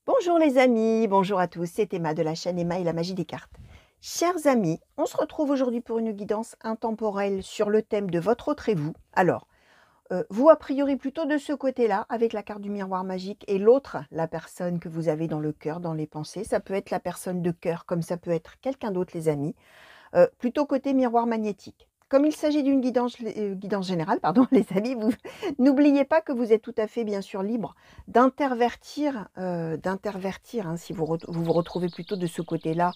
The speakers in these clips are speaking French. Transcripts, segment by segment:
Bonjour les amis, bonjour à tous, c'est Emma de la chaîne Emma et la magie des cartes. Chers amis, on se retrouve aujourd'hui pour une guidance intemporelle sur le thème de votre autre et vous. Alors, vous a priori plutôt de ce côté-là, avec la carte du miroir magique, et l'autre, la personne que vous avez dans le cœur, dans les pensées. Ça peut être la personne de cœur, comme ça peut être quelqu'un d'autre les amis. Plutôt côté miroir magnétique. Comme il s'agit d'une guidance générale, pardon, les amis, vous n'oubliez pas que vous êtes tout à fait, bien sûr, libre d'intervertir, hein, si vous vous retrouvez plutôt de ce côté-là,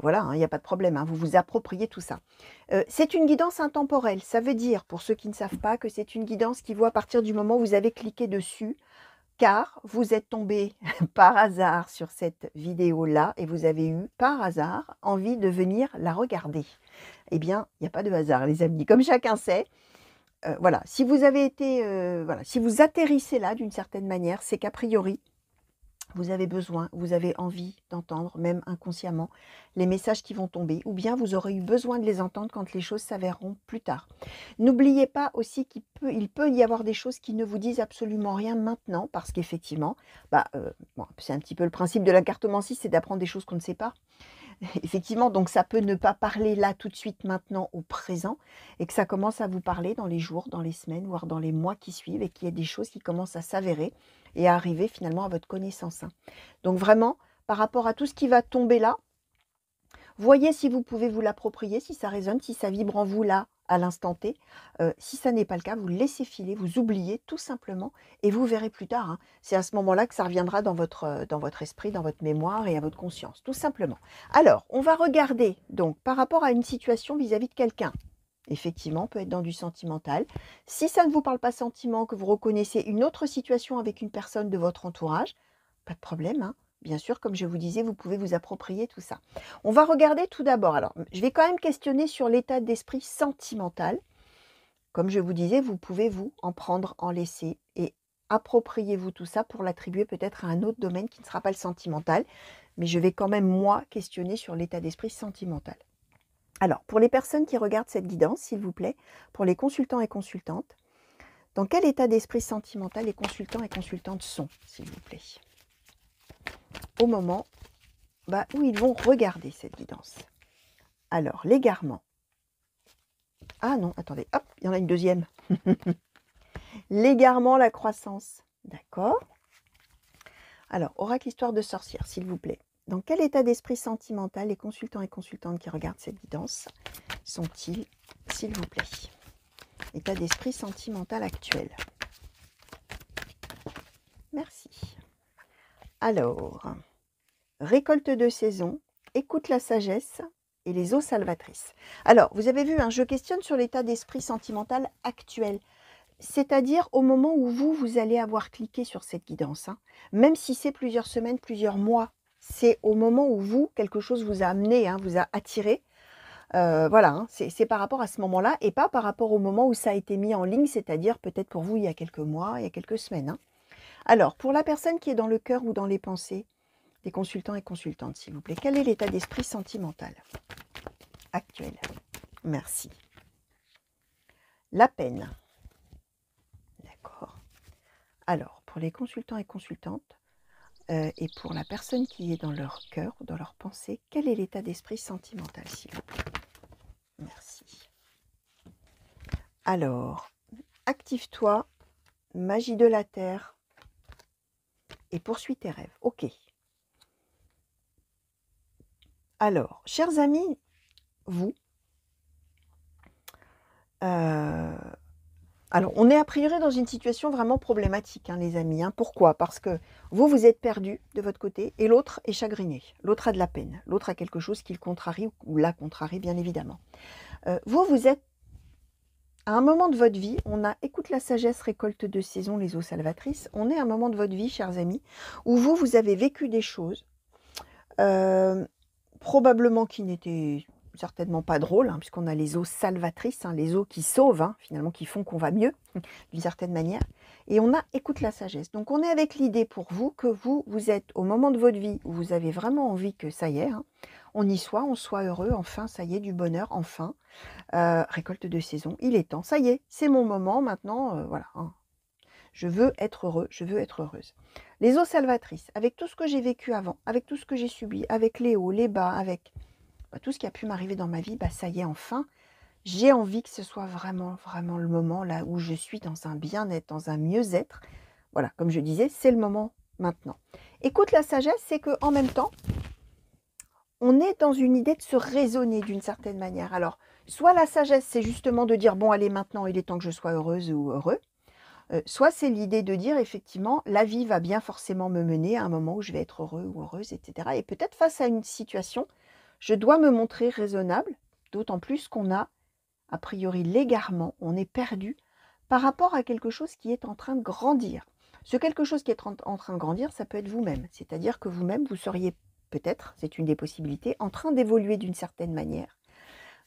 voilà, hein, il n'y a pas de problème, hein, vous vous appropriez tout ça. C'est une guidance intemporelle, ça veut dire, pour ceux qui ne savent pas, que c'est une guidance qui vaut à partir du moment où vous avez cliqué dessus, car vous êtes tombé par hasard sur cette vidéo-là et vous avez eu, par hasard, envie de venir la regarder. Eh bien, il n'y a pas de hasard, les amis. Comme chacun sait, voilà, si vous avez été, voilà, si vous atterrissez là d'une certaine manière, c'est qu'a priori, vous avez besoin, vous avez envie d'entendre, même inconsciemment, les messages qui vont tomber, ou bien vous aurez eu besoin de les entendre quand les choses s'avéreront plus tard. N'oubliez pas aussi qu'il peut y avoir des choses qui ne vous disent absolument rien maintenant, parce qu'effectivement, bon, c'est un petit peu le principe de la cartomancie, c'est d'apprendre des choses qu'on ne sait pas. Effectivement, donc ça peut ne pas parler là tout de suite maintenant au présent et que ça commence à vous parler dans les jours, dans les semaines, voire dans les mois qui suivent et qu'il y a des choses qui commencent à s'avérer et à arriver finalement à votre connaissance, hein. Donc vraiment, par rapport à tout ce qui va tomber là, voyez si vous pouvez vous l'approprier, si ça résonne, si ça vibre en vous là, à l'instant T. Si ça n'est pas le cas, vous laissez filer, vous oubliez tout simplement et vous verrez plus tard, hein. C'est à ce moment-là que ça reviendra dans votre esprit, dans votre mémoire et à votre conscience, tout simplement. Alors, on va regarder donc par rapport à une situation vis-à-vis de quelqu'un. Effectivement, on peut être dans du sentimental. Si ça ne vous parle pas sentiment, que vous reconnaissez une autre situation avec une personne de votre entourage, pas de problème, hein. Bien sûr, comme je vous disais, vous pouvez vous approprier tout ça. On va regarder tout d'abord. Alors, je vais quand même questionner sur l'état d'esprit sentimental. Comme je vous disais, vous pouvez vous en prendre, en laisser et appropriez-vous tout ça pour l'attribuer peut-être à un autre domaine qui ne sera pas le sentimental. Mais je vais quand même, moi, questionner sur l'état d'esprit sentimental. Alors, pour les personnes qui regardent cette guidance, s'il vous plaît, pour les consultants et consultantes, dans quel état d'esprit sentimental les consultants et consultantes sont, s'il vous plaît, au moment où ils vont regarder cette guidance? Alors, l'égarement. Ah non, attendez, hop, il y en a une deuxième. L'égarement, la croissance. D'accord. Alors, oracle histoire de sorcière, s'il vous plaît. Dans quel état d'esprit sentimental les consultants et consultantes qui regardent cette guidance sont-ils, s'il vous plaît? État d'esprit sentimental actuel. Merci. Alors, récolte de saison, écoute la sagesse et les eaux salvatrices. Alors, vous avez vu, hein, je questionne sur l'état d'esprit sentimental actuel. C'est-à-dire au moment où vous allez avoir cliqué sur cette guidance, hein. Même si c'est plusieurs semaines, plusieurs mois, c'est au moment où quelque chose vous a amené, hein, vous a attiré. Voilà, hein, c'est par rapport à ce moment-là et pas par rapport au moment où ça a été mis en ligne, c'est-à-dire peut-être pour vous il y a quelques mois, il y a quelques semaines, hein. Alors, pour la personne qui est dans le cœur ou dans les pensées, des consultants et consultantes, s'il vous plaît, quel est l'état d'esprit sentimental actuel? Merci. La peine. D'accord. Alors, pour les consultants et consultantes, et pour la personne qui est dans leur cœur, dans leur pensée, quel est l'état d'esprit sentimental, s'il vous plaît? Merci. Alors, active-toi, magie de la terre, et poursuis tes rêves. Ok. Alors, chers amis, vous, alors on est a priori dans une situation vraiment problématique, hein, les amis, hein. Pourquoi? Parce que vous êtes perdu de votre côté et l'autre est chagriné. L'autre a de la peine. L'autre a quelque chose qui le contrarie ou la contrarie, bien évidemment. Vous êtes à un moment de votre vie, on a écoute la sagesse, récolte de saison, les eaux salvatrices. On est à un moment de votre vie, chers amis, où vous avez vécu des choses, probablement qui n'étaient certainement pas drôles, hein, puisqu'on a les eaux salvatrices, hein, les eaux qui sauvent, hein, finalement, qui font qu'on va mieux, d'une certaine manière. Et on a écoute la sagesse. Donc on est avec l'idée pour vous que vous êtes au moment de votre vie où vous avez vraiment envie que ça y est, hein, on y soit, on soit heureux, enfin, ça y est, du bonheur, enfin. Récolte de saison, il est temps, ça y est, c'est mon moment maintenant, voilà, hein. Je veux être heureux, je veux être heureuse. Les eaux salvatrices, avec tout ce que j'ai vécu avant, avec tout ce que j'ai subi, avec les hauts, les bas, avec tout ce qui a pu m'arriver dans ma vie, ça y est, enfin, j'ai envie que ce soit vraiment, vraiment le moment là où je suis dans un bien-être, dans un mieux-être. Voilà, comme je disais, c'est le moment maintenant. Écoute, la sagesse, c'est qu'en même temps, on est dans une idée de se raisonner d'une certaine manière. Alors, soit la sagesse, c'est justement de dire, bon, allez, maintenant, il est temps que je sois heureuse ou heureux. Soit c'est l'idée de dire, effectivement, la vie va bien forcément me mener à un moment où je vais être heureux ou heureuse, etc. Et peut-être face à une situation, je dois me montrer raisonnable, d'autant plus qu'on a priori, l'égarement, on est perdu par rapport à quelque chose qui est en train de grandir. Ce quelque chose qui est en train de grandir, ça peut être vous-même. C'est-à-dire que vous-même, vous seriez peut-être, c'est une des possibilités, en train d'évoluer d'une certaine manière,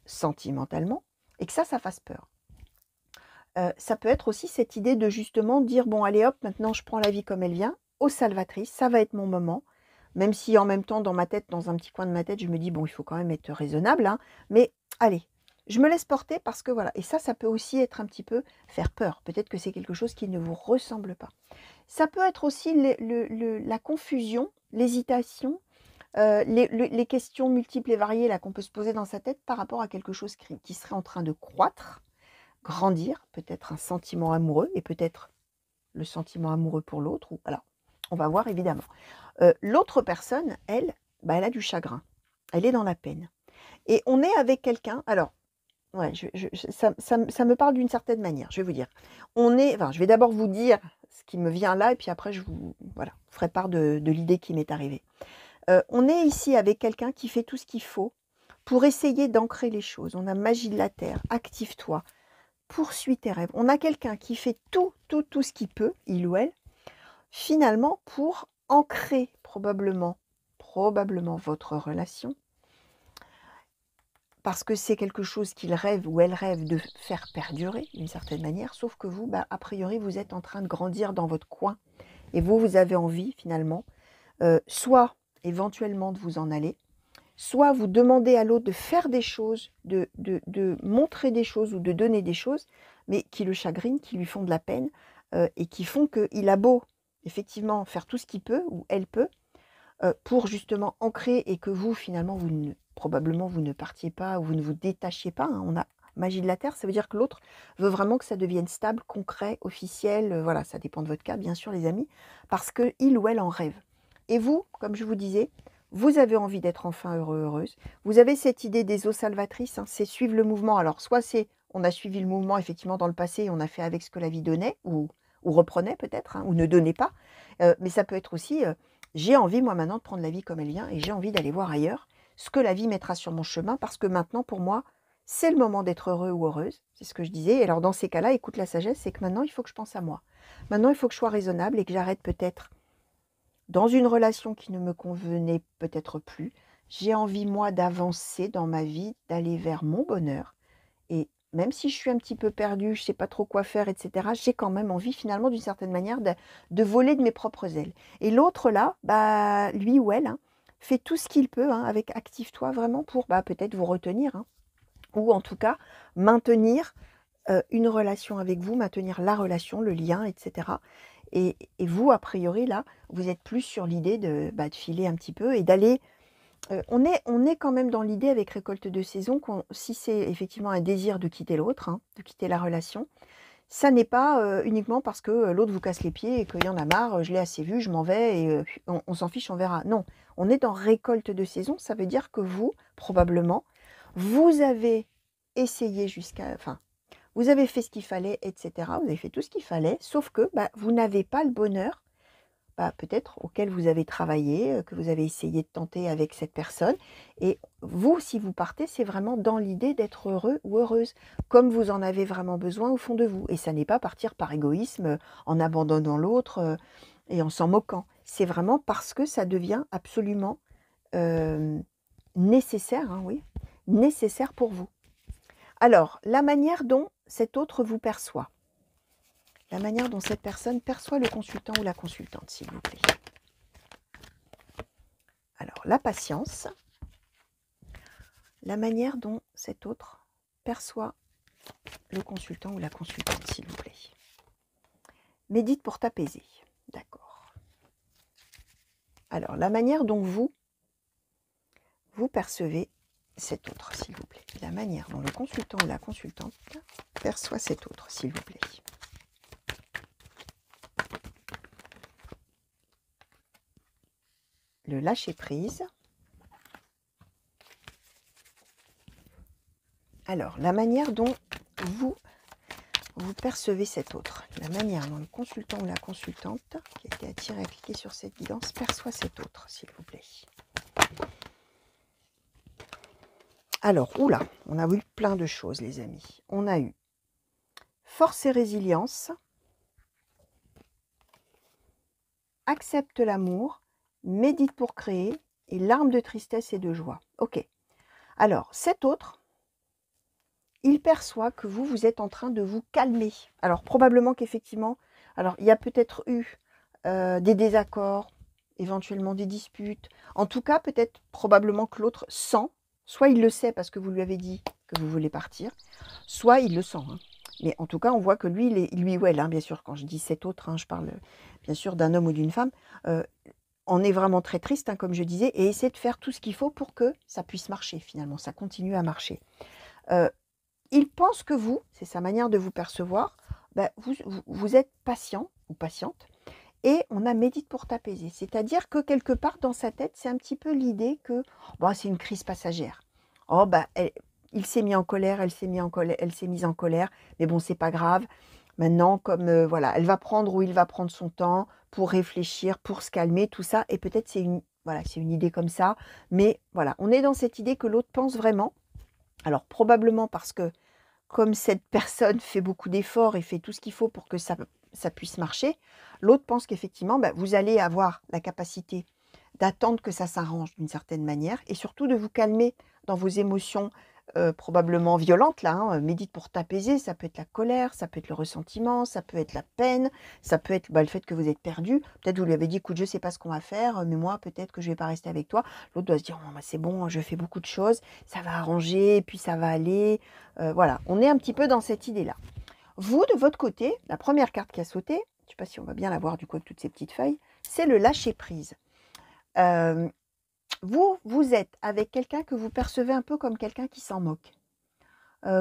sentimentalement, et que ça fasse peur. Ça peut être aussi cette idée de justement dire, bon, allez hop, maintenant je prends la vie comme elle vient, aux salvatrices, ça va être mon moment, même si en même temps, dans ma tête, dans un petit coin de ma tête, je me dis, bon, il faut quand même être raisonnable, hein, mais allez, je me laisse porter parce que voilà, et ça peut aussi être un petit peu faire peur. Peut-être que c'est quelque chose qui ne vous ressemble pas. Ça peut être aussi la confusion, l'hésitation, les questions multiples et variées là qu'on peut se poser dans sa tête par rapport à quelque chose qui serait en train de croître, grandir, peut-être un sentiment amoureux et peut-être le sentiment amoureux pour l'autre. Alors, on va voir évidemment. L'autre personne, elle, elle a du chagrin. Elle est dans la peine. Et on est avec quelqu'un, alors, ouais, ça me parle d'une certaine manière, je vais vous dire. Je vais d'abord vous dire ce qui me vient là, et puis après, je vous ferai part de l'idée qui m'est arrivée. On est ici avec quelqu'un qui fait tout ce qu'il faut pour essayer d'ancrer les choses. On a magie de la terre, active-toi, poursuis tes rêves. On a quelqu'un qui fait tout ce qu'il peut, il ou elle, finalement, pour ancrer probablement votre relation, parce que c'est quelque chose qu'il rêve ou elle rêve de faire perdurer d'une certaine manière, sauf que vous, a priori, vous êtes en train de grandir dans votre coin, et vous avez envie, finalement, soit éventuellement de vous en aller, soit vous demandez à l'autre de faire des choses, de montrer des choses ou de donner des choses, mais qui le chagrinent, qui lui font de la peine, et qui font qu'il a beau, effectivement, faire tout ce qu'il peut ou elle peut, pour justement ancrer et que vous, finalement, probablement, vous ne partiez pas ou vous ne vous détachiez pas. Hein. On a magie de la terre, ça veut dire que l'autre veut vraiment que ça devienne stable, concret, officiel. Voilà, ça dépend de votre cas, bien sûr, les amis, parce qu'il ou elle en rêve. Et vous, comme je vous disais, vous avez envie d'être enfin heureux, heureuse. Vous avez cette idée des eaux salvatrices, hein, c'est suivre le mouvement. Alors, soit on a suivi le mouvement, effectivement, dans le passé, et on a fait avec ce que la vie donnait, ou reprenait peut-être, hein, ou ne donnait pas. Mais ça peut être aussi, j'ai envie, moi, maintenant, de prendre la vie comme elle vient, et j'ai envie d'aller voir ailleurs ce que la vie mettra sur mon chemin, parce que maintenant, pour moi, c'est le moment d'être heureux ou heureuse. C'est ce que je disais. Et alors, dans ces cas-là, écoute, la sagesse, c'est que maintenant, il faut que je pense à moi. Maintenant, il faut que je sois raisonnable et que j'arrête peut-être dans une relation qui ne me convenait peut-être plus. J'ai envie, moi, d'avancer dans ma vie, d'aller vers mon bonheur. Et même si je suis un petit peu perdue, je ne sais pas trop quoi faire, etc., j'ai quand même envie, finalement, d'une certaine manière, de voler de mes propres ailes. Et l'autre, là, lui ou elle, hein, fait tout ce qu'il peut, hein, avec active-toi vraiment pour peut-être vous retenir, hein, ou en tout cas maintenir une relation avec vous, maintenir la relation, le lien, etc. Et vous, a priori, là, vous êtes plus sur l'idée de filer un petit peu et d'aller... on est quand même dans l'idée avec récolte de saison, si c'est effectivement un désir de quitter l'autre, hein, de quitter la relation, ça n'est pas uniquement parce que l'autre vous casse les pieds et qu'il y en a marre, je l'ai assez vu, je m'en vais et on s'en fiche, on verra. Non, on est dans récolte de saison, ça veut dire que vous, probablement, vous avez essayé vous avez fait ce qu'il fallait, etc. Vous avez fait tout ce qu'il fallait, sauf que vous n'avez pas le bonheur, peut-être auquel vous avez travaillé, que vous avez essayé de tenter avec cette personne. Et vous, si vous partez, c'est vraiment dans l'idée d'être heureux ou heureuse, comme vous en avez vraiment besoin au fond de vous. Et ça n'est pas partir par égoïsme, en abandonnant l'autre et en s'en moquant. C'est vraiment parce que ça devient absolument nécessaire, hein, oui, nécessaire pour vous. Alors, la manière dont cet autre vous perçoit. La manière dont cette personne perçoit le consultant ou la consultante, s'il vous plaît. Alors, la patience. La manière dont cet autre perçoit le consultant ou la consultante, s'il vous plaît. Médite pour t'apaiser. D'accord. Alors, la manière dont vous percevez cet autre, s'il vous plaît. La manière dont le consultant ou la consultante perçoit cet autre, s'il vous plaît. Le lâcher-prise. Alors, la manière dont vous percevez cet autre. La manière dont le consultant ou la consultante qui a été attiré à cliquer sur cette guidance perçoit cet autre, s'il vous plaît. Alors, oula, on a vu plein de choses, les amis. On a eu force et résilience, accepte l'amour, médite pour créer et larmes de tristesse et de joie. Ok. Alors, cet autre, il perçoit que vous êtes en train de vous calmer. Alors, probablement qu'effectivement, alors il y a peut-être eu des désaccords, éventuellement des disputes. En tout cas, peut-être probablement que l'autre sent, soit il le sait parce que vous lui avez dit que vous voulez partir, soit il le sent. Hein. Mais en tout cas, on voit que lui, bien sûr, quand je dis cet autre, hein, je parle bien sûr d'un homme ou d'une femme, on est vraiment très triste, hein, comme je disais, et essaie de faire tout ce qu'il faut pour que ça puisse marcher, finalement, ça continue à marcher. Il pense que vous, c'est sa manière de vous percevoir, ben, vous êtes patient ou patiente, et on a médite pour t'apaiser. C'est-à-dire que quelque part dans sa tête, c'est un petit peu l'idée que bon, c'est une crise passagère. Oh, bah, il s'est mis en colère, elle s'est mise en colère, mais bon, c'est pas grave. Maintenant, comme voilà, elle va prendre ou il va prendre son temps pour réfléchir, pour se calmer, tout ça. Et peut-être c'est une idée comme ça. Mais voilà, on est dans cette idée que l'autre pense vraiment. Alors probablement parce que comme cette personne fait beaucoup d'efforts et fait tout ce qu'il faut pour que ça puisse marcher, l'autre pense qu'effectivement, bah, vous allez avoir la capacité d'attendre que ça s'arrange d'une certaine manière et surtout de vous calmer dans vos émotions probablement violentes. Là, hein. Médite pour t'apaiser, ça peut être la colère, ça peut être le ressentiment, ça peut être la peine, ça peut être le fait que vous êtes perdu. Peut-être vous lui avez dit, écoute, je ne sais pas ce qu'on va faire, mais moi, peut-être que je ne vais pas rester avec toi. L'autre doit se dire, oh, bah, c'est bon, je fais beaucoup de choses, ça va arranger, et puis ça va aller. Voilà, on est un petit peu dans cette idée-là. Vous, de votre côté, la première carte qui a sauté, je ne sais pas si on va bien la voir du coup avec toutes ces petites feuilles, c'est le lâcher-prise. Vous êtes avec quelqu'un que vous percevez un peu comme quelqu'un qui s'en moque,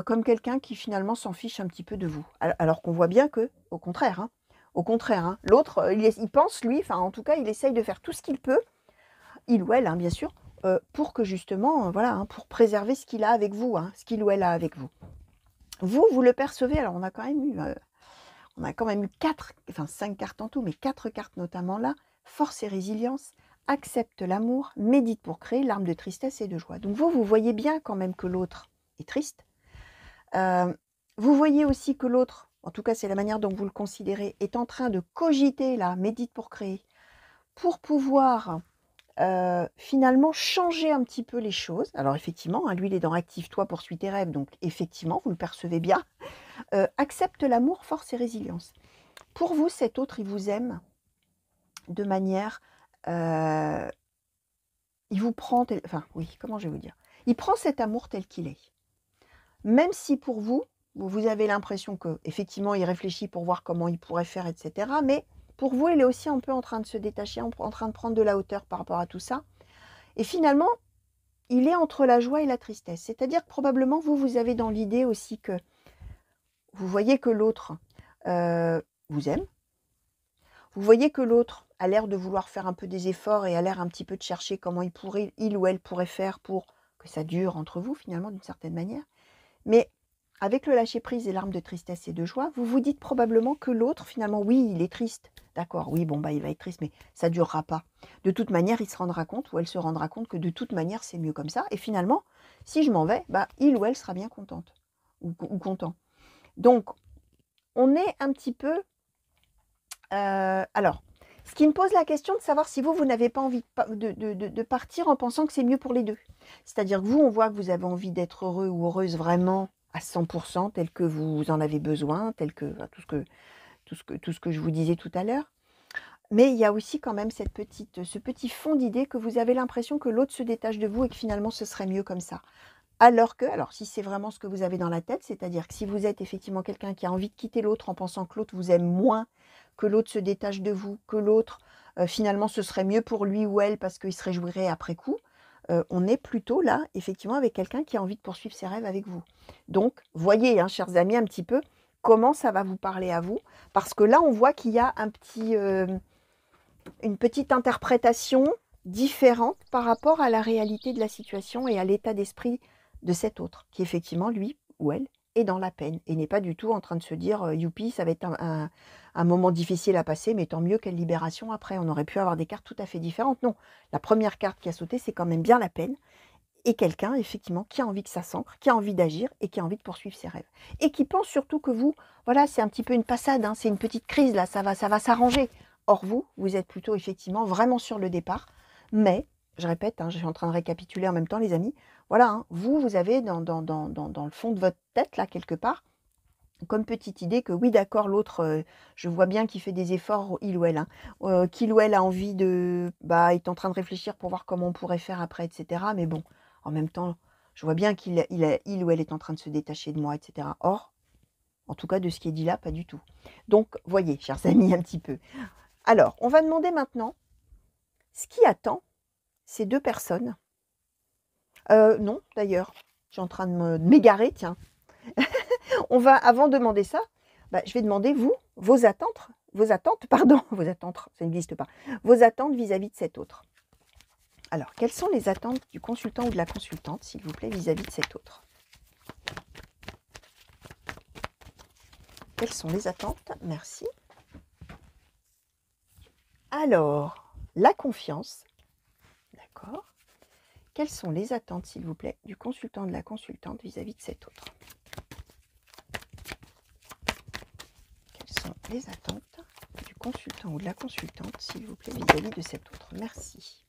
comme quelqu'un qui finalement s'en fiche un petit peu de vous. Alors qu'on voit bien que, au contraire, hein, l'autre, il pense, lui, enfin en tout cas, il essaye de faire tout ce qu'il peut, il ou elle, hein, bien sûr, pour que justement, voilà, hein, pour préserver ce qu'il a avec vous, hein, ce qu'il ou elle a avec vous. Vous le percevez, alors on a quand même eu 5 cartes en tout, mais 4 cartes notamment là, force et résilience, accepte l'amour, médite pour créer, larmes de tristesse et de joie. Donc vous voyez bien quand même que l'autre est triste. Vous voyez aussi que l'autre, en tout cas c'est la manière dont vous le considérez, est en train de cogiter là, médite pour créer, pour pouvoir finalement changer un petit peu les choses. Alors effectivement, hein, lui il est dans active-toi, poursuis tes rêves, donc effectivement, vous le percevez bien. Accepte l'amour, force et résilience. Pour vous, cet autre, il vous aime de manière... il vous prend... comment je vais vous dire? Il prend cet amour tel qu'il est. Même si pour vous, vous avez l'impression qu'effectivement, il réfléchit pour voir comment il pourrait faire, etc. Mais pour vous, il est aussi un peu en train de se détacher, en train de prendre de la hauteur par rapport à tout ça. Et finalement, il est entre la joie et la tristesse. C'est-à-dire que probablement, vous avez dans l'idée aussi que vous voyez que l'autre vous aime. Vous voyez que l'autre a l'air de vouloir faire un peu des efforts et a l'air un petit peu de chercher comment il ou elle pourrait faire pour que ça dure entre vous, finalement, d'une certaine manière. Mais avec le lâcher-prise et larmes de tristesse et de joie, vous vous dites probablement que l'autre, finalement, oui, il est triste. D'accord, oui, bon, bah, il va être triste, mais ça ne durera pas. De toute manière, il se rendra compte ou elle se rendra compte que de toute manière, c'est mieux comme ça. Et finalement, si je m'en vais, bah, il ou elle sera bien contente ou content. Donc, on est un petit peu... alors, ce qui me pose la question de savoir si vous n'avez pas envie de partir en pensant que c'est mieux pour les deux. C'est-à-dire que vous, on voit que vous avez envie d'être heureux ou heureuse vraiment à 100%, tel que vous en avez besoin, tel que tout ce que je vous disais tout à l'heure. Mais il y a aussi quand même ce petit fond d'idée que vous avez l'impression que l'autre se détache de vous et que finalement ce serait mieux comme ça. Alors si c'est vraiment ce que vous avez dans la tête, c'est-à-dire que si vous êtes effectivement quelqu'un qui a envie de quitter l'autre en pensant que l'autre vous aime moins que l'autre se détache de vous, que l'autre, finalement, ce serait mieux pour lui ou elle parce qu'il se réjouirait après coup. On est plutôt là, effectivement, avec quelqu'un qui a envie de poursuivre ses rêves avec vous. Donc, voyez, hein, chers amis, un petit peu comment ça va vous parler à vous. Parce que là, on voit qu'il y a une petite interprétation différente par rapport à la réalité de la situation et à l'état d'esprit de cet autre, qui effectivement, lui ou elle, est dans la peine et n'est pas du tout en train de se dire youpi, ça va être un moment difficile à passer, mais tant mieux, quelle libération après. On aurait pu avoir des cartes tout à fait différentes. Non, la première carte qui a sauté, c'est quand même bien la peine. Et quelqu'un, effectivement, qui a envie que ça s'ancre, qui a envie d'agir et qui a envie de poursuivre ses rêves. Et qui pense surtout que vous, voilà, c'est un petit peu une passade, hein, c'est une petite crise, là, ça va s'arranger. Or, vous êtes plutôt, effectivement, vraiment sur le départ. Mais, je répète, hein, je suis en train de récapituler en même temps, les amis. Voilà, hein, vous avez dans le fond de votre tête, là, quelque part, comme petite idée que oui, d'accord, l'autre, je vois bien qu'il fait des efforts, il ou elle, hein, qu'il ou elle a envie de, est en train de réfléchir pour voir comment on pourrait faire après, etc. Mais bon, en même temps, je vois bien qu'il ou elle est en train de se détacher de moi, etc. Or, en tout cas, de ce qui est dit là, pas du tout. Donc, voyez, chers amis, un petit peu. Alors, on va demander maintenant ce qui attend ces deux personnes. Non, d'ailleurs, je suis en train de m'égarer, tiens. On va, avant de demander ça, je vais demander, vous, vos attentes, pardon, vos attentes, ça n'existe pas, vos attentes vis-à-vis de cet autre. Alors, quelles sont les attentes du consultant ou de la consultante, s'il vous plaît, vis-à-vis de cet autre? Quelles sont les attentes? Merci. Alors, la confiance, d'accord. Quelles sont les attentes, s'il vous plaît, du consultant ou de la consultante vis-à-vis de cet autre? Quelles sont les attentes du consultant ou de la consultante, s'il vous plaît, vis-à-vis de cet autre? Merci.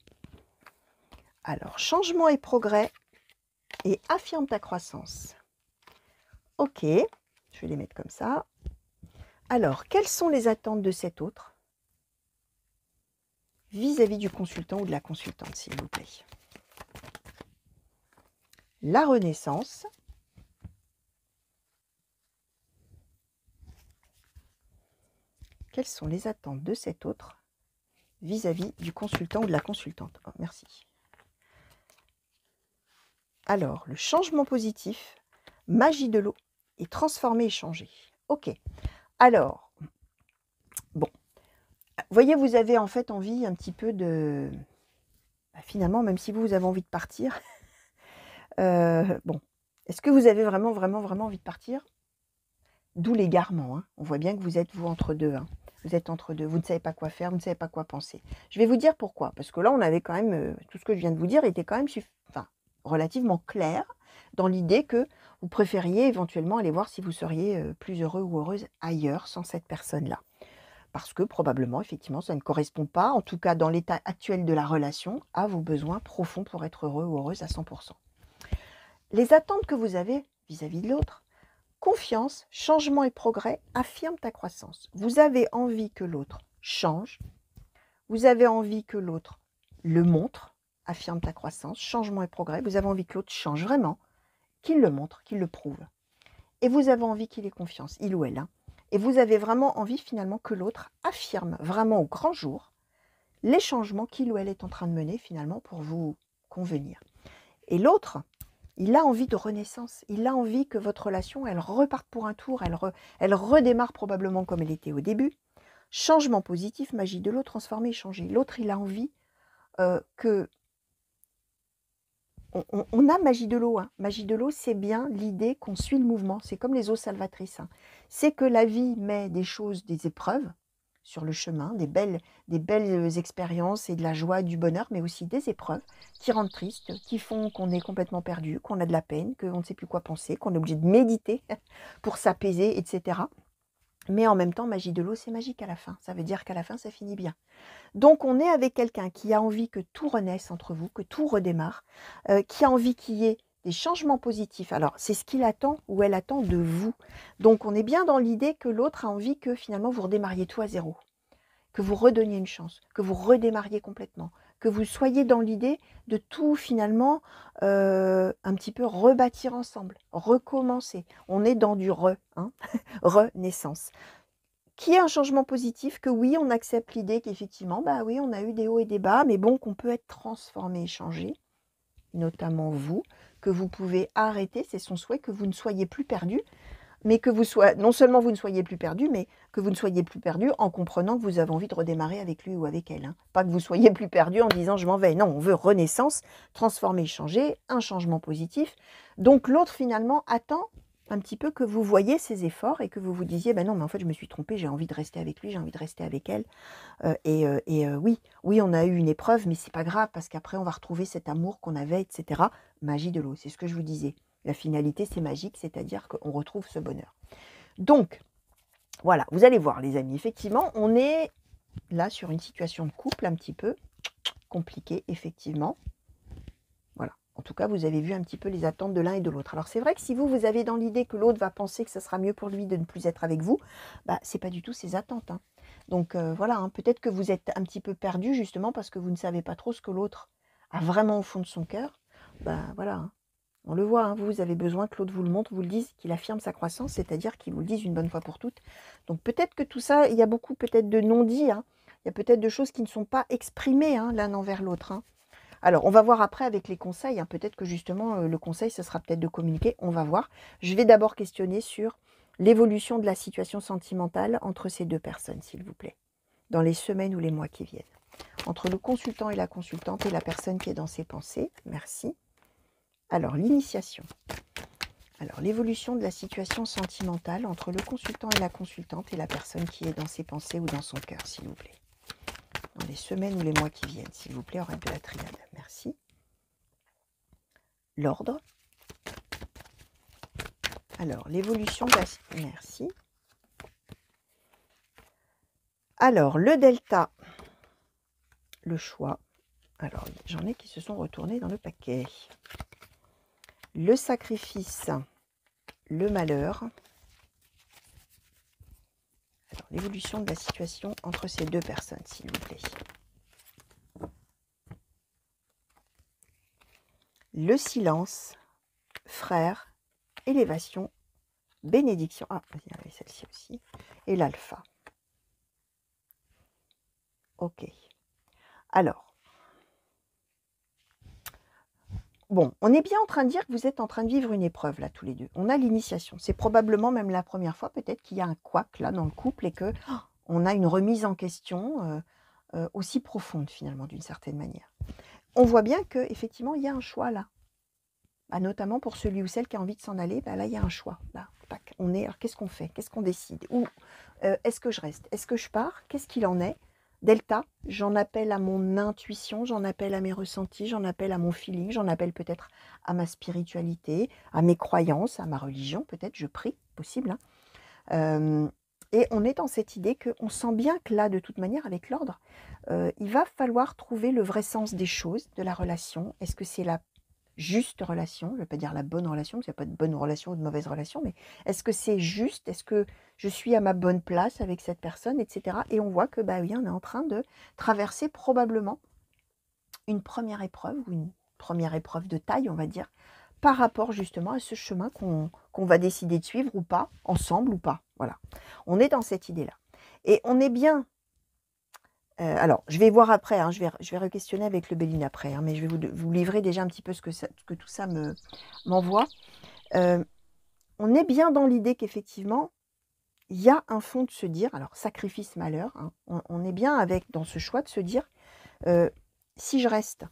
Alors, changement et progrès et affirme ta croissance. Ok, je vais les mettre comme ça. Alors, quelles sont les attentes de cet autre vis-à-vis du consultant ou de la consultante, s'il vous plaît? La renaissance. Quelles sont les attentes de cet autre vis-à-vis du consultant ou de la consultante? Oh, merci. Alors, le changement positif, magie de l'eau et transformer et changer. Ok. Alors, bon. Voyez, vous avez en fait envie un petit peu de... finalement, même si vous avez envie de partir, bon. Est-ce que vous avez vraiment envie de partir? D'où l'égarement. Hein. On voit bien que vous êtes, vous, entre deux. Hein. Vous êtes entre deux. Vous ne savez pas quoi faire, vous ne savez pas quoi penser. Je vais vous dire pourquoi. Parce que là, on avait quand même... tout ce que je viens de vous dire était quand même relativement clair dans l'idée que vous préfériez éventuellement aller voir si vous seriez plus heureux ou heureuse ailleurs sans cette personne-là. Parce que probablement, effectivement, ça ne correspond pas, en tout cas dans l'état actuel de la relation, à vos besoins profonds pour être heureux ou heureuse à 100%. Les attentes que vous avez vis-à-vis de l'autre, confiance, changement et progrès, affirme ta croissance. Vous avez envie que l'autre change, vous avez envie que l'autre le montre, affirme ta croissance, changement et progrès, vous avez envie que l'autre change vraiment, qu'il le montre, qu'il le prouve. Et vous avez envie qu'il ait confiance, il ou elle. Hein. Et vous avez vraiment envie finalement que l'autre affirme vraiment au grand jour les changements qu'il ou elle est en train de mener finalement pour vous convenir. Et l'autre, il a envie de renaissance, il a envie que votre relation, elle reparte pour un tour, elle redémarre probablement comme elle était au début. Changement positif, magie de l'eau, transformer, changer. L'autre, il a envie que... On a magie de l'eau. Hein. Magie de l'eau, c'est bien l'idée qu'on suit le mouvement. C'est comme les eaux salvatrices. Hein. C'est que la vie met des choses, des épreuves sur le chemin, des belles expériences et de la joie, du bonheur, mais aussi des épreuves qui rendent tristes, qui font qu'on est complètement perdu, qu'on a de la peine, qu'on ne sait plus quoi penser, qu'on est obligé de méditer pour s'apaiser, etc. Mais en même temps, magie de l'eau, c'est magique à la fin. Ça veut dire qu'à la fin, ça finit bien. Donc, on est avec quelqu'un qui a envie que tout renaisse entre vous, que tout redémarre, qui a envie qu'il y ait des changements positifs. Alors, c'est ce qu'il attend ou elle attend de vous. Donc, on est bien dans l'idée que l'autre a envie que finalement, vous redémarriez tout à zéro, que vous redonniez une chance, que vous redémarriez complètement, que vous soyez dans l'idée de tout finalement un petit peu rebâtir ensemble, recommencer. On est dans du re, hein renaissance. Qu'il y ait un changement positif, que oui, on accepte l'idée qu'effectivement, bah oui, on a eu des hauts et des bas, mais bon, qu'on peut être transformé et changé, notamment vous, que vous pouvez arrêter, c'est son souhait, que vous ne soyez plus perdu, mais que vous soyez, non seulement vous ne soyez plus perdu, mais que vous ne soyez plus perdu en comprenant que vous avez envie de redémarrer avec lui ou avec elle. Hein. Pas que vous soyez plus perdu en disant je m'en vais. Non, on veut renaissance, transformer, changer, un changement positif. Donc l'autre finalement attend un petit peu que vous voyiez ses efforts et que vous vous disiez ben non, mais en fait je me suis trompée, j'ai envie de rester avec lui, j'ai envie de rester avec elle. Oui, on a eu une épreuve, mais c'est pas grave parce qu'après on va retrouver cet amour qu'on avait, etc. Magie de l'eau, c'est ce que je vous disais. La finalité, c'est magique, c'est-à-dire qu'on retrouve ce bonheur. Donc, voilà, vous allez voir les amis, effectivement, on est là sur une situation de couple un petit peu compliquée, effectivement. Voilà, en tout cas, vous avez vu un petit peu les attentes de l'un et de l'autre. Alors, c'est vrai que si vous avez dans l'idée que l'autre va penser que ce sera mieux pour lui de ne plus être avec vous, bah, ce n'est pas du tout ses attentes. Hein. Donc, voilà, hein, peut-être que vous êtes un petit peu perdu justement parce que vous ne savez pas trop ce que l'autre a vraiment au fond de son cœur. Ben, voilà, hein. On le voit, hein, vous avez besoin que l'autre vous le montre, vous le dise, qu'il affirme sa croissance, c'est-à-dire qu'il vous le dise une bonne fois pour toutes. Donc peut-être que tout ça, il y a beaucoup peut-être de non-dits, hein. Il y a peut-être de choses qui ne sont pas exprimées hein, l'un envers l'autre. Hein. Alors, on va voir après avec les conseils. Hein. Peut-être que justement, le conseil, ce sera peut-être de communiquer. On va voir. Je vais d'abord questionner sur l'évolution de la situation sentimentale entre ces deux personnes, s'il vous plaît, dans les semaines ou les mois qui viennent. Entre le consultant et la consultante et la personne qui est dans ses pensées. Merci. Alors, l'initiation. Alors, l'évolution de la situation sentimentale entre le consultant et la consultante et la personne qui est dans ses pensées ou dans son cœur, s'il vous plaît. Dans les semaines ou les mois qui viennent, s'il vous plaît, oracle de la triade. Merci. L'ordre. Alors, l'évolution de la... Merci. Alors, le delta. Le choix. Alors, j'en ai qui se sont retournés dans le paquet. Le sacrifice, le malheur. Alors, l'évolution de la situation entre ces deux personnes, s'il vous plaît. Le silence, frère, élévation, bénédiction. Ah, il y avait celle-ci aussi. Et l'alpha. Ok. Alors. Bon, on est bien en train de dire que vous êtes en train de vivre une épreuve, là, tous les deux. On a l'initiation. C'est probablement même la première fois, peut-être, qu'il y a un couac, là, dans le couple et que on a une remise en question aussi profonde, finalement, d'une certaine manière. On voit bien qu'effectivement, il y a un choix, là. Bah, notamment pour celui ou celle qui a envie de s'en aller, bah, là, il y a un choix. Là, tac, on est, alors, qu'est-ce qu'on fait? Qu'est-ce qu'on décide? Ou est-ce que je reste? Est-ce que je pars? Qu'est-ce qu'il en est? Delta, j'en appelle à mon intuition, j'en appelle à mes ressentis, j'en appelle à mon feeling, j'en appelle peut-être à ma spiritualité, à mes croyances, à ma religion, peut-être, je prie, possible. Hein. Et on est dans cette idée qu'on sent bien que là, de toute manière, avec l'ordre, il va falloir trouver le vrai sens des choses, de la relation. Est-ce que c'est la juste relation, je ne vais pas dire la bonne relation, parce qu'il n'y a pas de bonne relation ou de mauvaise relation, mais est-ce que c'est juste? Est-ce que je suis à ma bonne place avec cette personne, etc. Et on voit que, bah oui, on est en train de traverser probablement une première épreuve, ou une première épreuve de taille, on va dire, par rapport justement à ce chemin qu'on va décider de suivre ou pas, ensemble ou pas. Voilà, on est dans cette idée-là. Et on est bien... alors, je vais voir après, hein, je vais re-questionner avec le Béline après, hein, mais je vais vous livrer déjà un petit peu ce que tout ça m'envoie. On est bien dans l'idée qu'effectivement, il y a un fond de se dire, alors sacrifice, malheur, hein, on est bien dans ce choix de se dire, si je reste,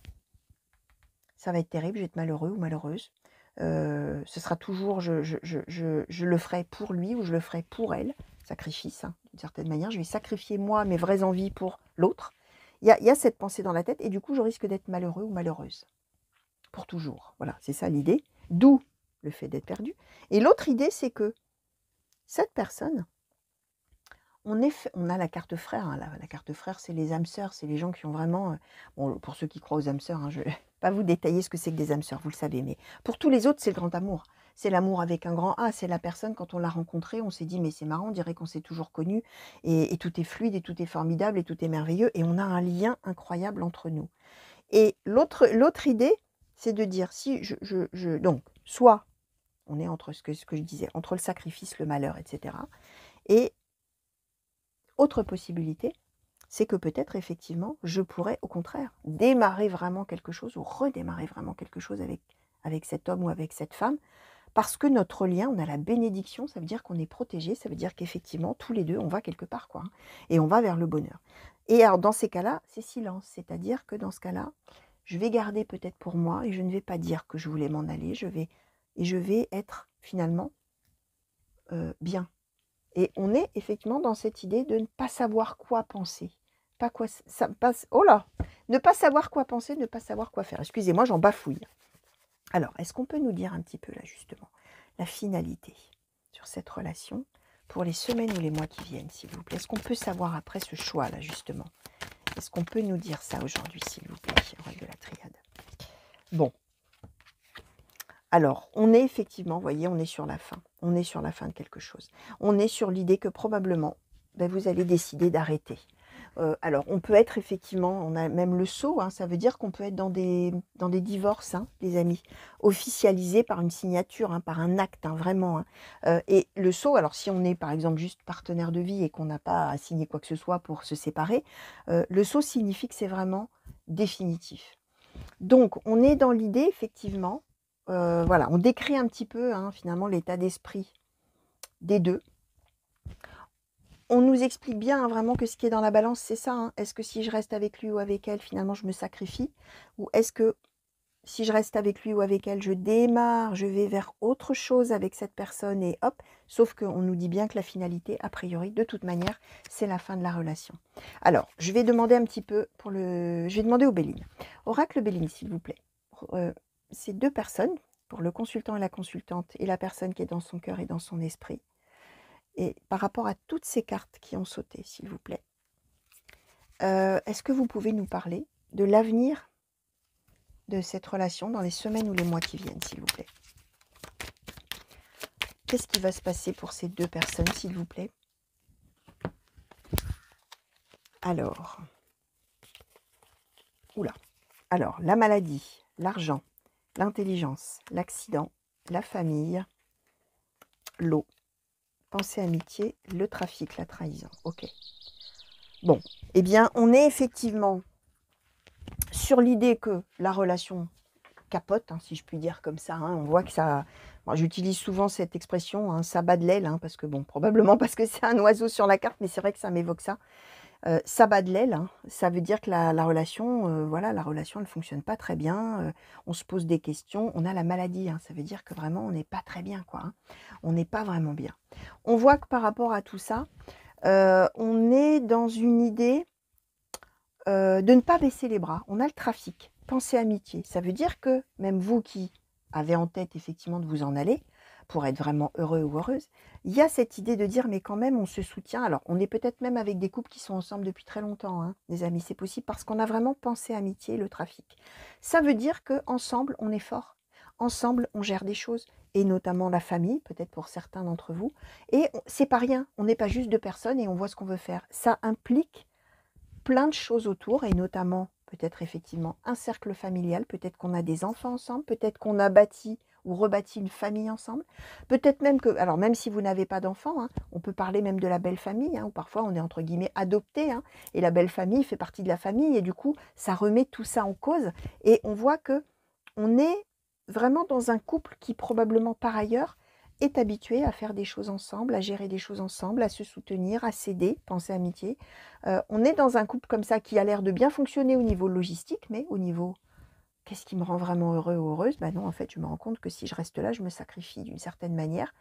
ça va être terrible, je vais être malheureux ou malheureuse. Ce sera toujours, je le ferai pour lui ou je le ferai pour elle. Sacrifice, hein, d'une certaine manière. Je vais sacrifier moi mes vraies envies pour l'autre. Il y a cette pensée dans la tête et du coup, je risque d'être malheureux ou malheureuse. Pour toujours. Voilà, c'est ça l'idée. D'où le fait d'être perdu. Et l'autre idée, c'est que cette personne, on a la carte frère. Hein, la carte frère, c'est les âmes sœurs. C'est les gens qui ont vraiment... bon, pour ceux qui croient aux âmes sœurs, hein, je ne vais pas vous détailler ce que c'est que des âmes sœurs, vous le savez. Mais pour tous les autres, c'est le grand amour. C'est l'amour avec un grand A. C'est la personne, quand on l'a rencontrée, on s'est dit, mais c'est marrant, on dirait qu'on s'est toujours connu. Et tout est fluide, et tout est formidable, et tout est merveilleux. Et on a un lien incroyable entre nous. Et l'autre idée, c'est de dire, si donc, soit on est entre ce que je disais, entre le sacrifice, le malheur, etc. Et Autre possibilité, c'est que peut-être effectivement, je pourrais au contraire démarrer vraiment quelque chose ou redémarrer vraiment quelque chose avec cet homme ou avec cette femme, parce que notre lien, on a la bénédiction, ça veut dire qu'on est protégé, ça veut dire qu'effectivement, tous les deux, on va quelque part, quoi, hein, et on va vers le bonheur. Et alors, dans ces cas-là, c'est silence, c'est-à-dire que dans ce cas-là, je vais garder peut-être pour moi et je ne vais pas dire que je voulais m'en aller, je vais être finalement bien. Et on est effectivement dans cette idée de ne pas savoir quoi penser. Pas quoi, ça passe. Oh là! Ne pas savoir quoi penser, ne pas savoir quoi faire. Excusez-moi, j'en bafouille. Alors, est-ce qu'on peut nous dire un petit peu là justement la finalité sur cette relation pour les semaines ou les mois qui viennent, s'il vous plaît? Est-ce qu'on peut savoir après ce choix là justement? Est-ce qu'on peut nous dire ça aujourd'hui, s'il vous plaît, rôle de la triade? Bon. Alors, on est effectivement, vous voyez, on est sur la fin. On est sur la fin de quelque chose. On est sur l'idée que probablement, ben, vous allez décider d'arrêter. Alors, on peut être effectivement, on a même le sceau, hein, ça veut dire qu'on peut être dans des divorces, hein, les amis, officialisés par une signature, hein, par un acte, hein, vraiment. Hein. Et le sceau, alors si on est par exemple juste partenaire de vie et qu'on n'a pas à signer quoi que ce soit pour se séparer, le sceau signifie que c'est vraiment définitif. Donc, on est dans l'idée, effectivement, voilà, on décrit un petit peu, hein, finalement, l'état d'esprit des deux. On nous explique bien, hein, vraiment que ce qui est dans la balance, c'est ça. Hein. Est-ce que si je reste avec lui ou avec elle, finalement, je me sacrifie? Ou est-ce que si je reste avec lui ou avec elle, je démarre, je vais vers autre chose avec cette personne et hop. Sauf qu'on nous dit bien que la finalité, a priori, de toute manière, c'est la fin de la relation. Alors, je vais demander un petit peu pour le... Je vais demander au Béline. Oracle Béline, s'il vous plaît. Ces deux personnes, pour le consultant et la consultante, et la personne qui est dans son cœur et dans son esprit, et par rapport à toutes ces cartes qui ont sauté, s'il vous plaît, est-ce que vous pouvez nous parler de l'avenir de cette relation dans les semaines ou les mois qui viennent, s'il vous plaît? Qu'est-ce qui va se passer pour ces deux personnes, s'il vous plaît? Alors, oula, alors, la maladie, l'argent, l'intelligence, l'accident, la famille, l'eau, pensée amitié, le trafic, la trahison. Ok. Bon, eh bien, on est effectivement sur l'idée que la relation capote, hein, si je puis dire comme ça. Hein, on voit que ça... Bon, j'utilise souvent cette expression, hein, ça bat de l'aile, hein, parce que, bon, probablement parce que c'est un oiseau sur la carte, mais c'est vrai que ça m'évoque ça. Ça bat de l'aile, hein, ça veut dire que la relation, voilà, la relation ne fonctionne pas très bien, on se pose des questions, on a la maladie, hein, ça veut dire que vraiment on n'est pas très bien, quoi. Hein, on n'est pas vraiment bien. On voit que par rapport à tout ça, on est dans une idée de ne pas baisser les bras. On a le trafic, pensée amitié. Ça veut dire que même vous qui avez en tête effectivement de vous en aller, pour être vraiment heureux ou heureuse, il y a cette idée de dire mais quand même on se soutient. Alors on est peut-être même avec des couples qui sont ensemble depuis très longtemps, hein, des amis, c'est possible parce qu'on a vraiment pensé amitié, le trafic. Ça veut dire qu'ensemble on est fort, ensemble on gère des choses, et notamment la famille, peut-être pour certains d'entre vous, et c'est pas rien, on n'est pas juste deux personnes et on voit ce qu'on veut faire. Ça implique plein de choses autour, et notamment peut-être effectivement un cercle familial, peut-être qu'on a des enfants ensemble, peut-être qu'on a bâti ou rebâti une famille ensemble, peut-être même que, alors même si vous n'avez pas d'enfants, hein, on peut parler même de la belle famille, hein, où parfois on est entre guillemets adopté, hein, et la belle famille fait partie de la famille, et du coup ça remet tout ça en cause, et on voit que on est vraiment dans un couple qui probablement par ailleurs est habitué à faire des choses ensemble, à gérer des choses ensemble, à se soutenir, à s'aider, penser amitié. On est dans un couple comme ça qui a l'air de bien fonctionner au niveau logistique, mais au niveau qu'est-ce qui me rend vraiment heureux ou heureuse? Ben non, en fait, je me rends compte que si je reste là, je me sacrifie d'une certaine manière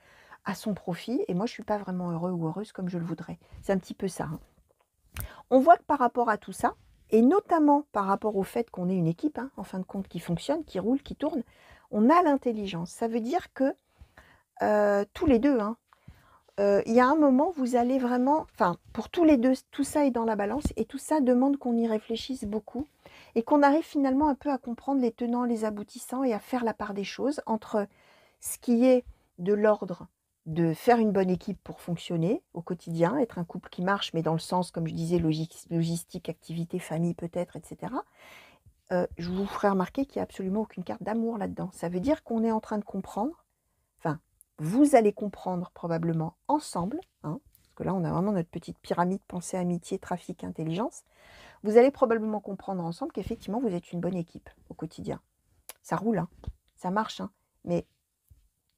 à son profit, et moi, je ne suis pas vraiment heureux ou heureuse comme je le voudrais. C'est un petit peu ça. Hein. On voit que par rapport à tout ça, et notamment par rapport au fait qu'on est une équipe, hein, en fin de compte, qui fonctionne, qui roule, qui tourne, on a l'intelligence. Ça veut dire que tous les deux, hein, il y a un moment, vous allez vraiment, enfin, pour tous les deux, tout ça est dans la balance, et tout ça demande qu'on y réfléchisse beaucoup, et qu'on arrive finalement un peu à comprendre les tenants, les aboutissants, et à faire la part des choses entre ce qui est de l'ordre de faire une bonne équipe pour fonctionner au quotidien, être un couple qui marche, mais dans le sens, comme je disais, logistique, activité, famille peut-être, etc. Je vous ferai remarquer qu'il n'y a absolument aucune carte d'amour là-dedans. Ça veut dire qu'on est en train de comprendre, enfin, vous allez comprendre probablement ensemble, hein, parce que là, on a vraiment notre petite pyramide pensée, amitié, trafic, intelligence. Vous allez probablement comprendre ensemble qu'effectivement, vous êtes une bonne équipe au quotidien. Ça roule, hein, ça marche, hein, mais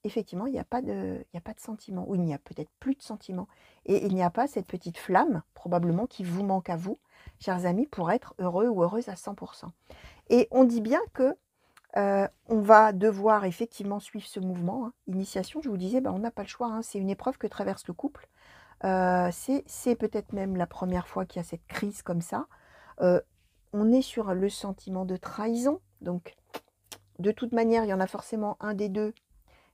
effectivement, il n'y a pas de sentiment, ou il n'y a peut-être plus de sentiment. Et il n'y a pas cette petite flamme, probablement, qui vous manque à vous, chers amis, pour être heureux ou heureuse à 100%. Et on dit bien que on va devoir effectivement suivre ce mouvement. Hein. Initiation, je vous disais, on n'a pas le choix. Hein. C'est une épreuve que traverse le couple. C'est peut-être même la première fois qu'il y a cette crise comme ça. On est sur le sentiment de trahison. Donc, de toute manière, il y en a forcément un des deux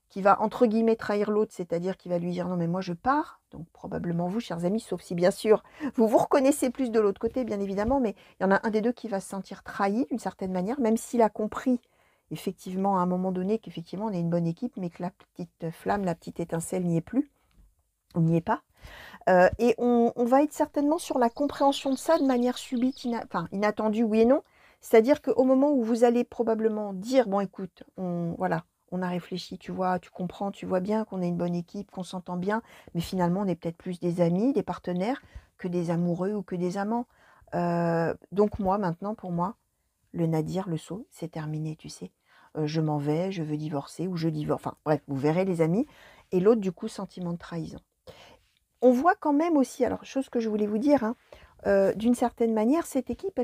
qui va, entre guillemets, trahir l'autre, c'est-à-dire qui va lui dire « Non, mais moi, je pars ». Donc, probablement vous, chers amis, sauf si, bien sûr, vous vous reconnaissez plus de l'autre côté, bien évidemment, mais il y en a un des deux qui va se sentir trahi, d'une certaine manière, même s'il a compris, effectivement, à un moment donné, qu'effectivement, on est une bonne équipe, mais que la petite flamme, la petite étincelle n'y est plus, on n'y est pas. Et on va être certainement sur la compréhension de ça de manière subite, inattendue, oui et non. C'est-à-dire qu'au moment où vous allez probablement dire « Bon, écoute, voilà, on a réfléchi, tu vois, tu comprends, tu vois bien qu'on est une bonne équipe, qu'on s'entend bien, mais finalement, on est peut-être plus des amis, des partenaires, que des amoureux ou que des amants. Donc moi, maintenant, pour moi, le nadir, le saut, c'est terminé, tu sais. Je m'en vais, je veux divorcer ou je divorce. Enfin, bref, vous verrez, les amis. Et l'autre, du coup, sentiment de trahison. On voit quand même aussi, alors, chose que je voulais vous dire, hein, d'une certaine manière, cette équipe,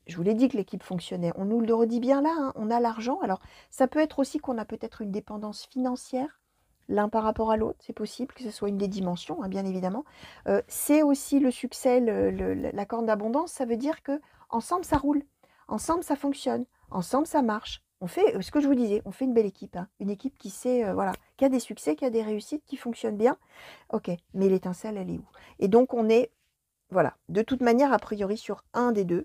je vous l'ai dit que l'équipe fonctionnait. On nous le redit bien là, hein, on a l'argent. Alors, ça peut être aussi qu'on a peut-être une dépendance financière, l'un par rapport à l'autre. C'est possible que ce soit une des dimensions, hein, bien évidemment. C'est aussi le succès, la corne d'abondance. Ça veut dire que ensemble, ça roule. Ensemble, ça fonctionne. Ensemble, ça marche. On fait, ce que je vous disais, on fait une belle équipe. Hein, une équipe qui sait, voilà, qui a des succès, qui a des réussites, qui fonctionne bien. Ok, mais l'étincelle, elle est où? Et donc, on est, voilà, de toute manière, a priori, sur un des deux,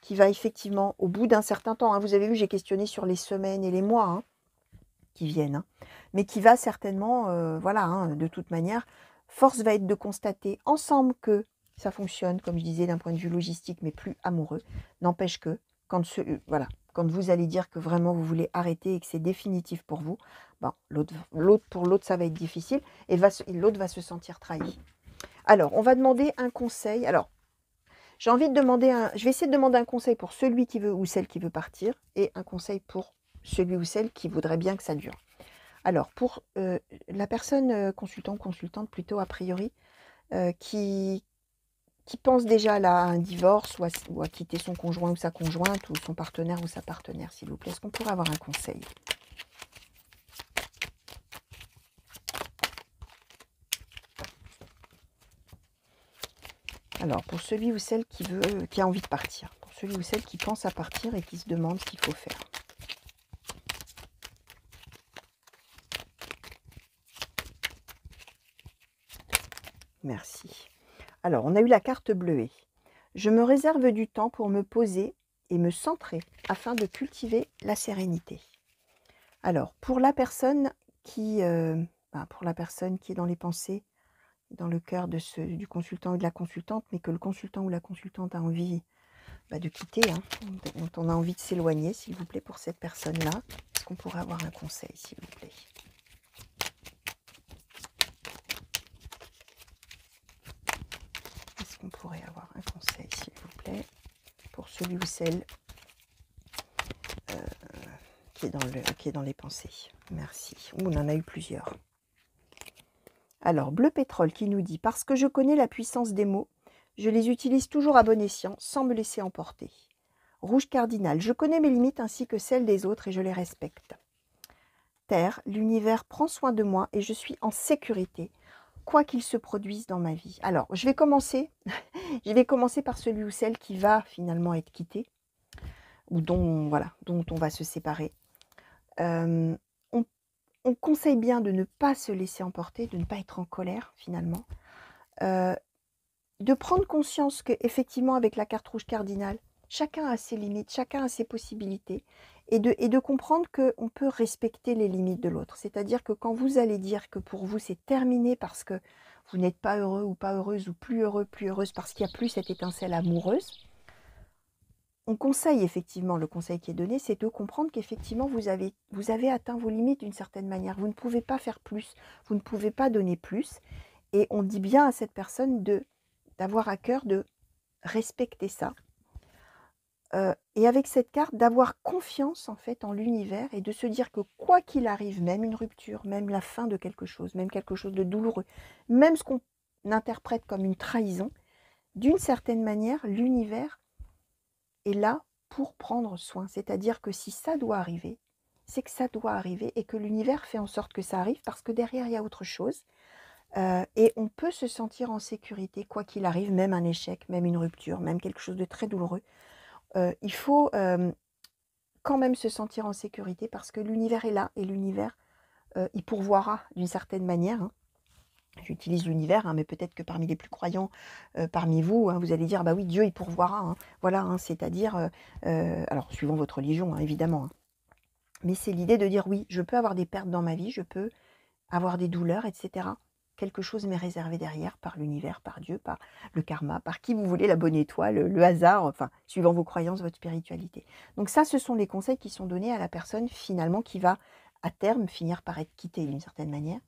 qui va effectivement, au bout d'un certain temps, hein, vous avez vu, j'ai questionné sur les semaines et les mois hein, qui viennent, hein, mais qui va certainement, voilà, hein, de toute manière, force va être de constater ensemble que ça fonctionne, comme je disais, d'un point de vue logistique, mais plus amoureux. N'empêche que, voilà, quand vous allez dire que vraiment vous voulez arrêter et que c'est définitif pour vous, pour l'autre, ça va être difficile et l'autre va se sentir trahi. Alors, on va demander un conseil. Alors, j'ai envie de demander je vais essayer de demander un conseil pour celui qui veut ou celle qui veut partir et un conseil pour celui ou celle qui voudrait bien que ça dure. Alors, pour la personne consultante plutôt a priori, qui pense déjà à un divorce ou à quitter son conjoint ou sa conjointe ou son partenaire ou sa partenaire, s'il vous plaît, est-ce qu'on pourrait avoir un conseil ? Alors, pour celui ou celle qui a envie de partir, pour celui ou celle qui pense à partir et qui se demande ce qu'il faut faire. Merci. Alors, on a eu la carte bleuée. Je me réserve du temps pour me poser et me centrer afin de cultiver la sérénité. Alors, pour la personne qui est dans les pensées, dans le cœur du consultant ou de la consultante, mais que le consultant ou la consultante a envie de quitter, hein, dont on a envie de s'éloigner, s'il vous plaît, pour cette personne-là, est-ce qu'on pourrait avoir un conseil, s'il vous plaît ? Est-ce qu'on pourrait avoir un conseil, s'il vous plaît, pour celui ou celle qui est dans les pensées? Merci. On en a eu plusieurs. Alors, bleu pétrole qui nous dit « Parce que je connais la puissance des mots, je les utilise toujours à bon escient, sans me laisser emporter. » Rouge cardinal, je connais mes limites ainsi que celles des autres et je les respecte. Terre, l'univers prend soin de moi et je suis en sécurité, quoi qu'il se produise dans ma vie. Alors, je vais commencer par celui ou celle qui va finalement être quitté, ou dont on va se séparer. On conseille bien de ne pas se laisser emporter, de ne pas être en colère finalement, de prendre conscience qu'effectivement avec la carte rouge cardinale, chacun a ses limites, chacun a ses possibilités, et de comprendre qu'on peut respecter les limites de l'autre. C'est-à-dire que quand vous allez dire que pour vous c'est terminé parce que vous n'êtes pas heureux ou pas heureuse, ou plus heureux, plus heureuse parce qu'il n'y a plus cette étincelle amoureuse, on conseille effectivement, le conseil qui est donné, c'est de comprendre qu'effectivement vous avez atteint vos limites d'une certaine manière. Vous ne pouvez pas faire plus, vous ne pouvez pas donner plus. Et on dit bien à cette personne d'avoir à cœur de respecter ça. Et avec cette carte, d'avoir confiance en fait en l'univers et de se dire que quoi qu'il arrive, même une rupture, même la fin de quelque chose, même quelque chose de douloureux, même ce qu'on interprète comme une trahison, d'une certaine manière, l'univers est là pour prendre soin. C'est-à-dire que si ça doit arriver, c'est que ça doit arriver et que l'univers fait en sorte que ça arrive parce que derrière, il y a autre chose. Et on peut se sentir en sécurité, quoi qu'il arrive, même un échec, même une rupture, même quelque chose de très douloureux. Il faut quand même se sentir en sécurité parce que l'univers est là et l'univers, il pourvoira d'une certaine manière, hein. J'utilise l'univers, hein, mais peut-être que parmi les plus croyants parmi vous, hein, vous allez dire, bah oui, Dieu, il pourvoira. Hein. Voilà, hein, c'est-à-dire, alors suivant votre religion, hein, évidemment. Hein. Mais c'est l'idée de dire, oui, je peux avoir des pertes dans ma vie, je peux avoir des douleurs, etc. Quelque chose m'est réservé derrière par l'univers, par Dieu, par le karma, par qui vous voulez, la bonne étoile, le hasard, enfin, suivant vos croyances, votre spiritualité. Donc ça, ce sont les conseils qui sont donnés à la personne, finalement, qui va, à terme, finir par être quittée d'une certaine manière.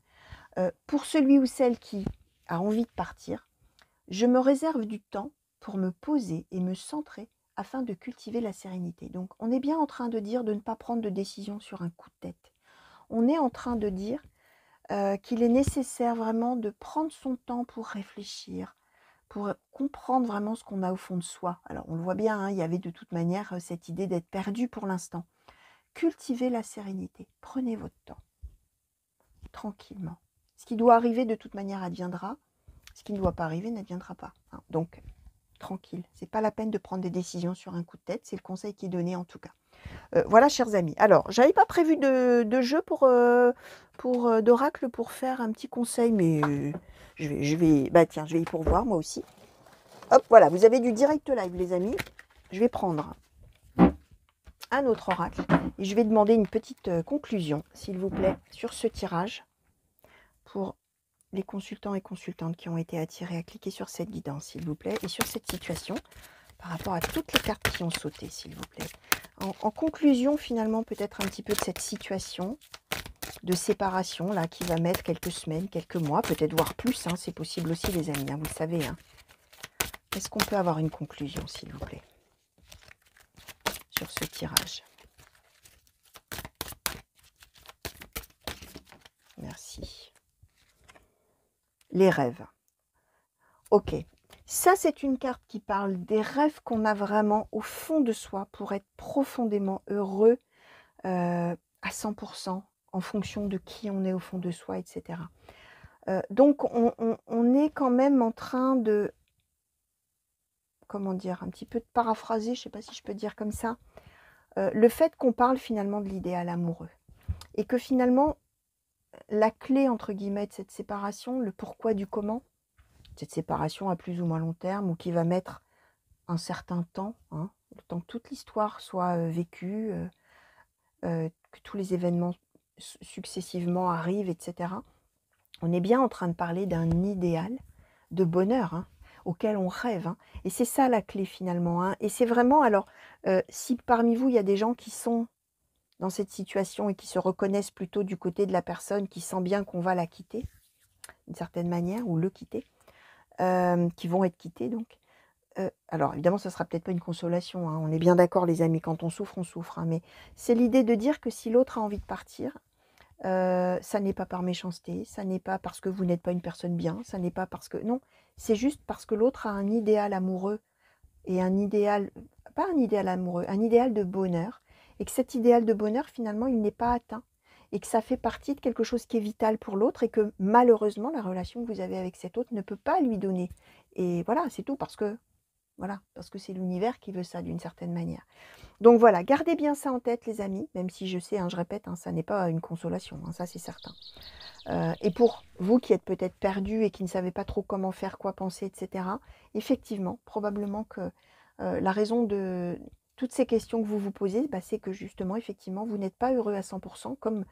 Pour celui ou celle qui a envie de partir, je me réserve du temps pour me poser et me centrer afin de cultiver la sérénité. Donc, on est bien en train de dire de ne pas prendre de décision sur un coup de tête. On est en train de dire qu'il est nécessaire vraiment de prendre son temps pour réfléchir, pour comprendre vraiment ce qu'on a au fond de soi. Alors, on le voit bien, hein, il y avait de toute manière cette idée d'être perdu pour l'instant. Cultivez la sérénité. Prenez votre temps, tranquillement. Ce qui doit arriver, de toute manière, adviendra. Ce qui ne doit pas arriver n'adviendra pas. Hein. Donc, tranquille. Ce n'est pas la peine de prendre des décisions sur un coup de tête. C'est le conseil qui est donné, en tout cas. Voilà, chers amis. Alors, j'avais pas prévu de jeu d'oracle pour faire un petit conseil, mais bah tiens, je vais y pourvoir moi aussi. Hop, voilà, vous avez du direct live, les amis. Je vais prendre un autre oracle et je vais demander une petite conclusion, s'il vous plaît, sur ce tirage pour les consultants et consultantes qui ont été attirés à cliquer sur cette guidance, s'il vous plaît, et sur cette situation par rapport à toutes les cartes qui ont sauté, s'il vous plaît. En conclusion, finalement, peut-être un petit peu de cette situation de séparation, là, qui va mettre quelques semaines, quelques mois, peut-être voire plus, hein, c'est possible aussi, les amis, hein, vous le savez. Hein. Est-ce qu'on peut avoir une conclusion, s'il vous plaît, sur ce tirage? Merci. Les rêves. Ok. Ça, c'est une carte qui parle des rêves qu'on a vraiment au fond de soi pour être profondément heureux à 100% en fonction de qui on est au fond de soi, etc. Donc, on est quand même en train de, comment dire, un petit peu de paraphraser, je ne sais pas si je peux dire comme ça, le fait qu'on parle finalement de l'idéal amoureux. Et que finalement, la clé, entre guillemets, de cette séparation, le pourquoi du comment, cette séparation à plus ou moins long terme, ou qui va mettre un certain temps, hein, le temps que toute l'histoire soit vécue, que tous les événements successivement arrivent, etc. On est bien en train de parler d'un idéal de bonheur, hein, auquel on rêve. Hein. Et c'est ça la clé finalement. Hein. Et c'est vraiment, alors, si parmi vous, il y a des gens qui sont dans cette situation et qui se reconnaissent plutôt du côté de la personne qui sent bien qu'on va la quitter, d'une certaine manière, ou le quitter, qui vont être quittés donc. Alors évidemment, ça ne sera peut-être pas une consolation, hein. On est bien d'accord les amis, quand on souffre, hein, mais c'est l'idée de dire que si l'autre a envie de partir, ça n'est pas par méchanceté, ça n'est pas parce que vous n'êtes pas une personne bien, ça n'est pas parce que... Non, c'est juste parce que l'autre a un idéal amoureux et un idéal, pas un idéal amoureux, un idéal de bonheur, et que cet idéal de bonheur, finalement, il n'est pas atteint, et que ça fait partie de quelque chose qui est vital pour l'autre, et que malheureusement, la relation que vous avez avec cet autre ne peut pas lui donner. Et voilà, c'est tout, parce que c'est l'univers qui veut ça d'une certaine manière. Donc voilà, gardez bien ça en tête les amis, même si je sais, hein, je répète, hein, ça n'est pas une consolation, hein, ça c'est certain. Et pour vous qui êtes peut-être perdus et qui ne savez pas trop comment faire, quoi penser, etc., effectivement, probablement que la raison de toutes ces questions que vous vous posez, bah, c'est que justement, effectivement, vous n'êtes pas heureux à 100% comme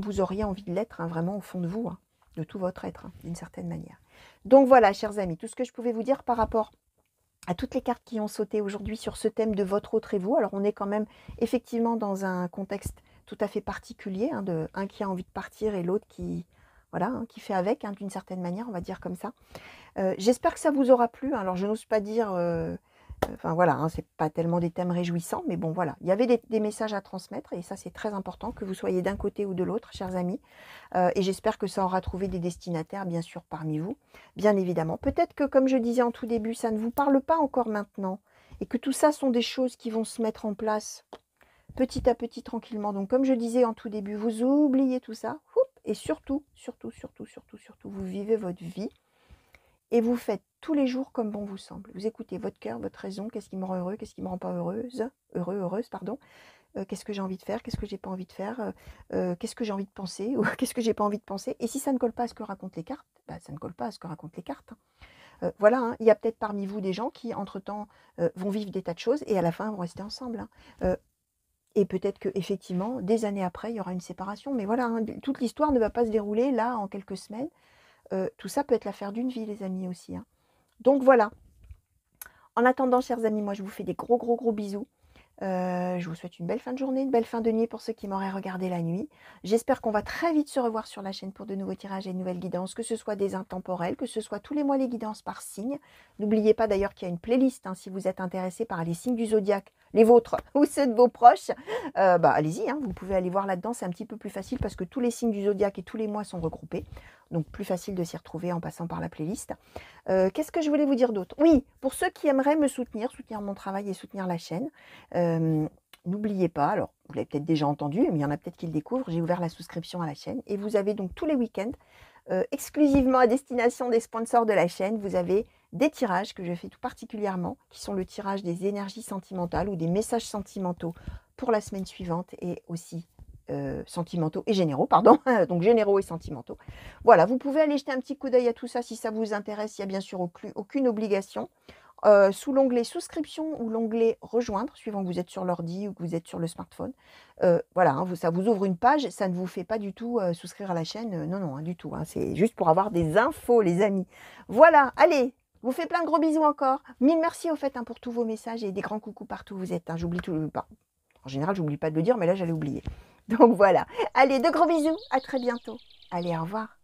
vous auriez envie de l'être, hein, vraiment au fond de vous, hein, de tout votre être, hein, d'une certaine manière. Donc voilà, chers amis, tout ce que je pouvais vous dire par rapport à toutes les cartes qui ont sauté aujourd'hui sur ce thème de votre autre et vous. Alors on est quand même effectivement dans un contexte tout à fait particulier, hein, de un qui a envie de partir et l'autre qui voilà, hein, qui fait avec, hein, d'une certaine manière, on va dire comme ça. J'espère que ça vous aura plu. Alors, je n'ose pas dire, enfin voilà, hein, c'est pas tellement des thèmes réjouissants, mais bon, voilà. Il y avait des messages à transmettre et ça, c'est très important que vous soyez d'un côté ou de l'autre, chers amis. Et j'espère que ça aura trouvé des destinataires, bien sûr, parmi vous, bien évidemment. Peut-être que, comme je disais en tout début, ça ne vous parle pas encore maintenant et que tout ça sont des choses qui vont se mettre en place petit à petit, tranquillement. Donc, comme je disais en tout début, vous oubliez tout ça, et surtout, surtout, surtout, surtout, surtout, vous vivez votre vie et vous faites tous les jours comme bon vous semble. Vous écoutez votre cœur, votre raison, qu'est-ce qui me rend heureux, qu'est-ce qui me rend pas heureuse, pardon. Qu'est-ce que j'ai envie de faire, qu'est-ce que j'ai pas envie de faire, qu'est-ce que j'ai envie de penser ou qu'est-ce que j'ai pas envie de penser. Et si ça ne colle pas à ce que racontent les cartes, bah, ça ne colle pas à ce que racontent les cartes, hein. Voilà, hein, il y a peut-être parmi vous des gens qui, entre-temps, vont vivre des tas de choses et à la fin vont rester ensemble, hein. Et peut-être qu'effectivement, des années après, il y aura une séparation. Mais voilà, hein, toute l'histoire ne va pas se dérouler là en quelques semaines. Tout ça peut être l'affaire d'une vie, les amis, aussi, hein. Donc voilà. En attendant, chers amis, moi, je vous fais des gros, gros, gros bisous. Je vous souhaite une belle fin de journée, une belle fin de nuit pour ceux qui m'auraient regardé la nuit. J'espère qu'on va très vite se revoir sur la chaîne pour de nouveaux tirages et de nouvelles guidances, que ce soit des intemporels, que ce soit tous les mois les guidances par signe. N'oubliez pas d'ailleurs qu'il y a une playlist, hein, si vous êtes intéressé par les signes du zodiaque, les vôtres ou ceux de vos proches. Bah, allez-y, hein, vous pouvez aller voir là-dedans, c'est un petit peu plus facile parce que tous les signes du zodiaque et tous les mois sont regroupés. Donc plus facile de s'y retrouver en passant par la playlist. Qu'est-ce que je voulais vous dire d'autre? Oui, pour ceux qui aimeraient me soutenir mon travail et soutenir la chaîne, n'oubliez pas, alors vous l'avez peut-être déjà entendu, mais il y en a peut-être qui le découvrent, j'ai ouvert la souscription à la chaîne et vous avez donc tous les week-ends, exclusivement à destination des sponsors de la chaîne, vous avez des tirages que je fais tout particulièrement, qui sont le tirage des énergies sentimentales ou des messages sentimentaux pour la semaine suivante et aussi sentimentaux et généraux, pardon, donc généraux et sentimentaux. Voilà, vous pouvez aller jeter un petit coup d'œil à tout ça si ça vous intéresse, il n'y a bien sûr aucune obligation. Sous l'onglet souscription ou l'onglet rejoindre, suivant que vous êtes sur l'ordi ou que vous êtes sur le smartphone. Voilà, hein, ça vous ouvre une page, ça ne vous fait pas du tout souscrire à la chaîne, non, non, hein, du tout. Hein, c'est juste pour avoir des infos, les amis. Voilà, allez, je vous fais plein de gros bisous encore. Mille merci au fait, hein, pour tous vos messages et des grands coucous partout où vous êtes. Hein, j'oublie tout, pas. En général, j'oublie pas de le dire, mais là, j'allais oublier. Donc voilà. Allez, de gros bisous, à très bientôt. Allez, au revoir.